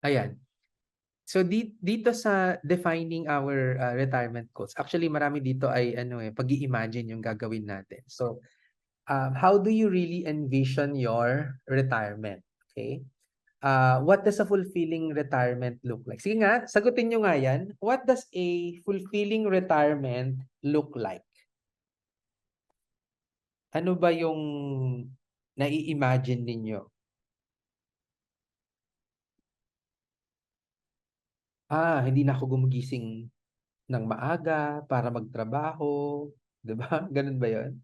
Ayan. So dito sa defining our retirement goals, actually marami dito ay pag-i-imagine yung gagawin natin. So how do you really envision your retirement? Okay? What does a fulfilling retirement look like? Sige nga, sagutin nyo nga yan. What does a fulfilling retirement look like? Ano ba yung nai-imagine ninyo? Hindi na ako gumagising ng maaga para magtrabaho, 'di ba? Ganun ba 'yon?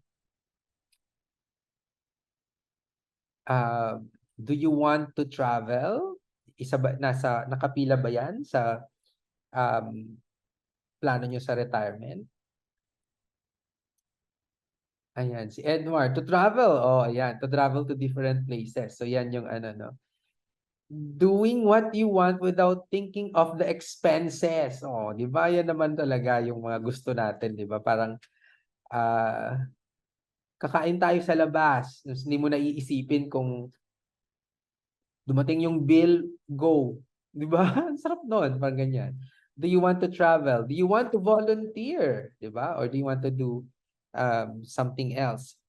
Uh, do you want to travel? Nakapila ba 'yan sa um, plano nyo sa retirement? Ayan, si Edward, to travel. Oh, ayan, to travel to different places. So yan yung ano, no? Doing what you want without thinking of the expenses. Oh, di ba? Yan naman talaga yung mga gusto natin, di ba? Parang ah kakain tayo sa labas, tapos hindi mo na iisipin kung dumating yung bill, go. Di ba? Ang sarap nun, parang ganyan. Do you want to travel? Do you want to volunteer? Di ba? Or do you want to do something else?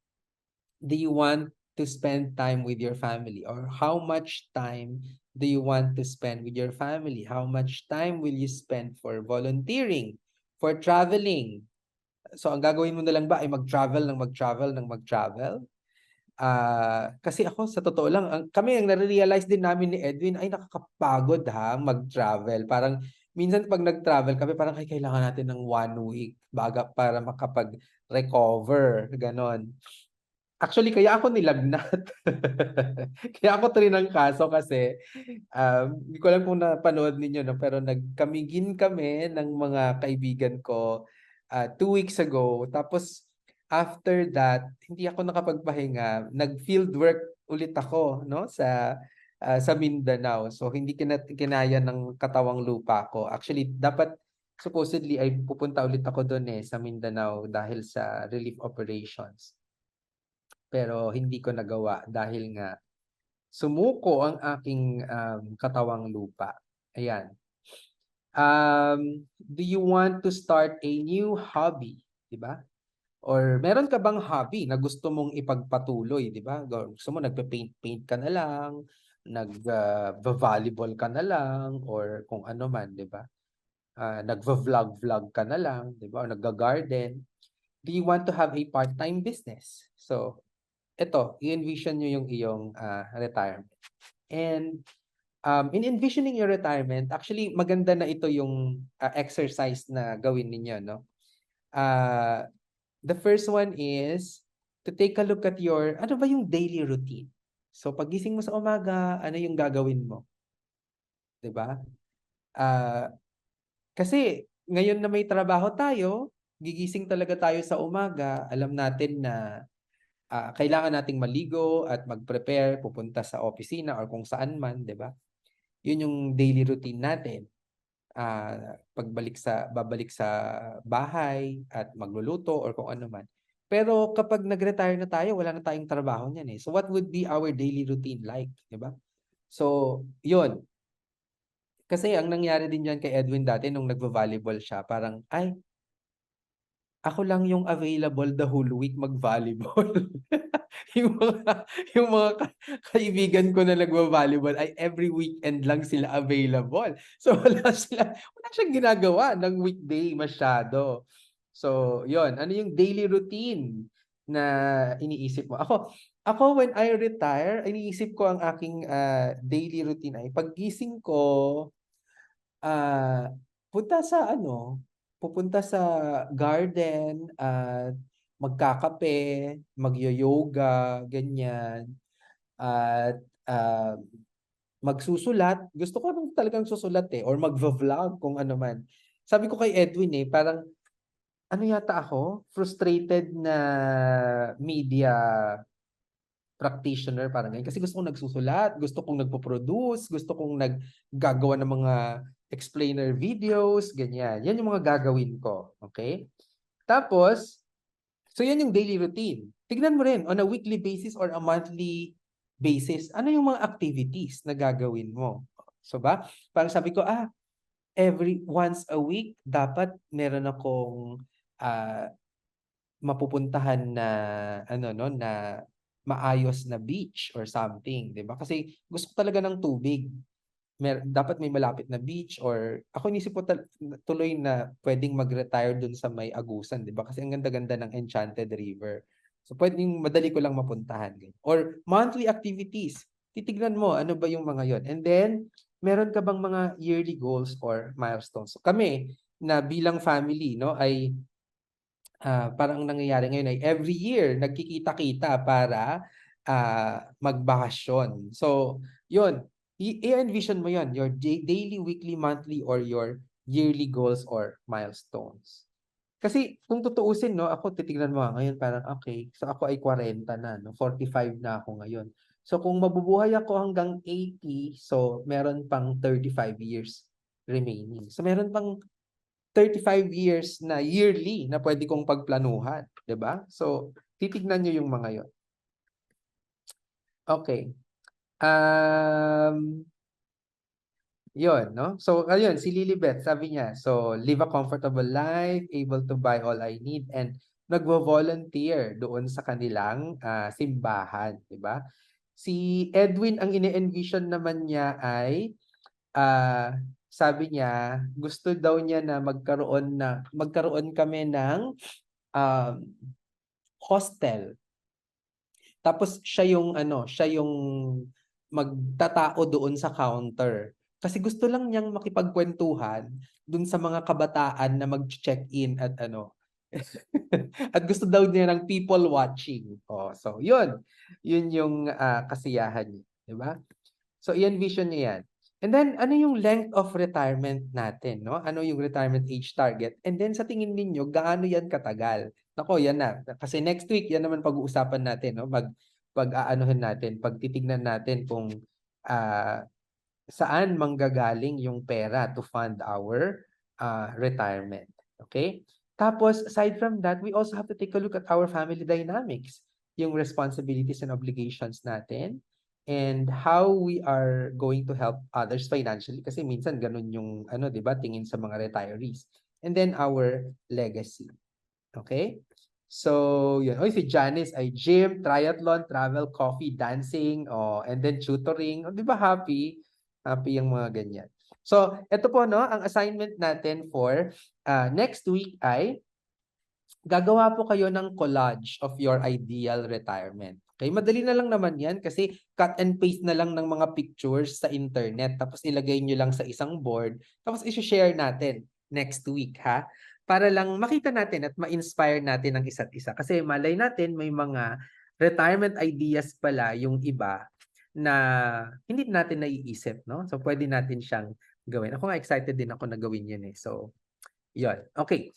Do you want to spend time with your family? Or how much time do you want to spend with your family? How much time will you spend for volunteering, for traveling? So, ang gagawin mo na lang ba ay mag-travel ng mag-travel ng mag-travel? Kasi ako sa totoo lang, kami ang nare-realize din namin ni Edwin ay nakakapagod mag-travel. Parang minsan pag nag-travel kami, parang kailangan natin ng 1 week para makapag-recover, ganon. Actually, kaya ako nilagnat. Kaya ako kaso kasi hindi ko alam kung napanood ninyo, no? Pero nagkamigin kami ng mga kaibigan ko 2 weeks ago. Tapos after that, hindi ako nakapagpahinga. Nag-field work ulit ako, no? Sa Mindanao. So hindi kinaya ng katawang lupa ko. Actually, dapat supposedly ay pupunta ulit ako doon sa Mindanao dahil sa relief operations. Pero hindi ko nagawa dahil nga sumuko ang aking katawang lupa. Ayan. Do you want to start a new hobby? Diba? Or meron ka bang hobby na gusto mong ipagpatuloy, di ba? Gusto mo nagpe-paint ka na lang, nag-volleyball ka na lang, or kung ano man, di ba? Nagva-vlog ka na lang, di ba? O nagga-garden. Do you want to have a part-time business? So, ito, i-envision nyo yung iyong retirement. And in envisioning your retirement, actually maganda na ito yung exercise na gawin ninyo, no? The first one is to take a look at ano ba yung daily routine? So pagising mo sa umaga, ano yung gagawin mo? 'Di ba? Ah, kasi ngayon na may trabaho tayo, gigising talaga tayo sa umaga, alam natin na kailangan nating maligo at mag-prepare, pupunta sa opisina or kung saan man, 'di ba? Yun yung daily routine natin. Babalik sa bahay at magluluto or kung ano man. Pero kapag nag-retire na tayo, wala na tayong trabaho niyan eh. So what would be our daily routine like, 'di ba? So, 'yun. Kasi ang nangyari din diyan kay Edwin dati nung nagvo-volleyball siya, parang ako lang yung available the whole week mag-volleyball. yung mga yung mga kaibigan ko na nagvo-volleyball ay every weekend lang sila available. So wala siyang ginagawa ng weekday masyado. So, 'yon. Ano yung daily routine na iniisip mo? Ako when I retire, iniisip ko ang aking daily routine ay paggising ko, ah, punta sa pupunta sa garden at magkakape, magyo-yoga, ganyan. At magsusulat. Gusto ko rin talagang susulat or magvo-vlog kung ano man. Sabi ko kay Edwin parang ano yata ako, frustrated na media practitioner parang ganyan. Kasi gusto kong nagsusulat, gusto kong nagpo-produce, gusto kong naggagawa ng mga explainer videos, ganyan. Yan yung mga gagawin ko. Okay? Tapos, so yan yung daily routine. Tignan mo rin, on a weekly basis or a monthly basis, ano yung mga activities na gagawin mo? So ba, parang sabi ko, every once a week dapat meron akong, mapupuntahan na ano 'no, na maayos na beach or something, 'di ba? Kasi gusto ko talaga ng tubig. Dapat may malapit na beach or ako inisip ko tuloy na puwedeng mag-retire dun sa may Agusan, 'di ba? Kasi ang ganda-ganda ng Enchanted River. So, puwedeng madali ko lang mapuntahan, ganyan. Or monthly activities, titignan mo ano ba yung mga yon. And then, meron ka bang mga yearly goals or milestones? So, kami na bilang family 'no, ay parang ang nangyayari ngayon ay every year nagkikita-kita para, magbakasyon. So, yun, i-envision mo yun, your daily, weekly, monthly, or your yearly goals or milestones. Kasi kung tutuusin 'no, ako titignan mo ngayon parang, okay, so ako ay 40 na 'no, 45 na ako ngayon. So kung mabubuhay ako hanggang 80, so meron pang 35 years remaining. So meron pang 35 years na yearly na puwede kong pagplanuhan, 'di ba? So, titignan niyo yung mga yon. Okay. Um, 'Yun 'no. So ayun, si Lilibet sabi niya, so live a comfortable life, able to buy all I need, and nagvo-volunteer doon sa kanilang, simbahan, 'di ba? Si Edwin ang ine-envision naman niya ay, sabi niya gusto daw niya na magkaroon kami ng, um, hostel. Tapos siya yung magtatao doon sa counter. Kasi gusto lang niyang makipagkuwentuhan dun sa mga kabataan na mag-check-in at at gusto daw niya ng people watching. Oh, so yun. Yun yung, kasiyahan niya, 'di ba? So i-envision niyo 'yan. And then ano yung length of retirement natin 'no? Ano yung retirement age target? And then sa tingin ninyo gaano 'yan katagal? Naku, 'yan na. Kasi next week 'yan naman pag-uusapan natin 'no, pag-aanuhan natin, pagtitignan natin kung, ah, saan manggagaling yung pera to fund our, retirement, okay? Tapos aside from that, we also have to take a look at our family dynamics, yung responsibilities and obligations natin, and how we are going to help others financially kasi minsan ganun yung 'di ba, tingin sa mga retirees. And then our legacy, okay? So, yun. Oy, si Janice ay gym, triathlon, travel, coffee, dancing, and then tutoring. Oh, 'di ba happy? Happy yung mga ganyan. So, eto po 'no, ang assignment natin for next week ay gagawa po kayo ng collage of your ideal retirement. Okay, madali na lang naman 'yan kasi cut and paste na lang ng mga pictures sa internet tapos ilagay niyo lang sa isang board tapos i-she-share natin next week ha. Para lang makita natin at ma-inspire natin ang isa't isa kasi malay natin may mga retirement ideas pala yung iba na hindi natin naiisip 'no. So pwede natin siyang gawin. Ako nga excited din ako na gawin 'yun, eh. So 'yun, okay.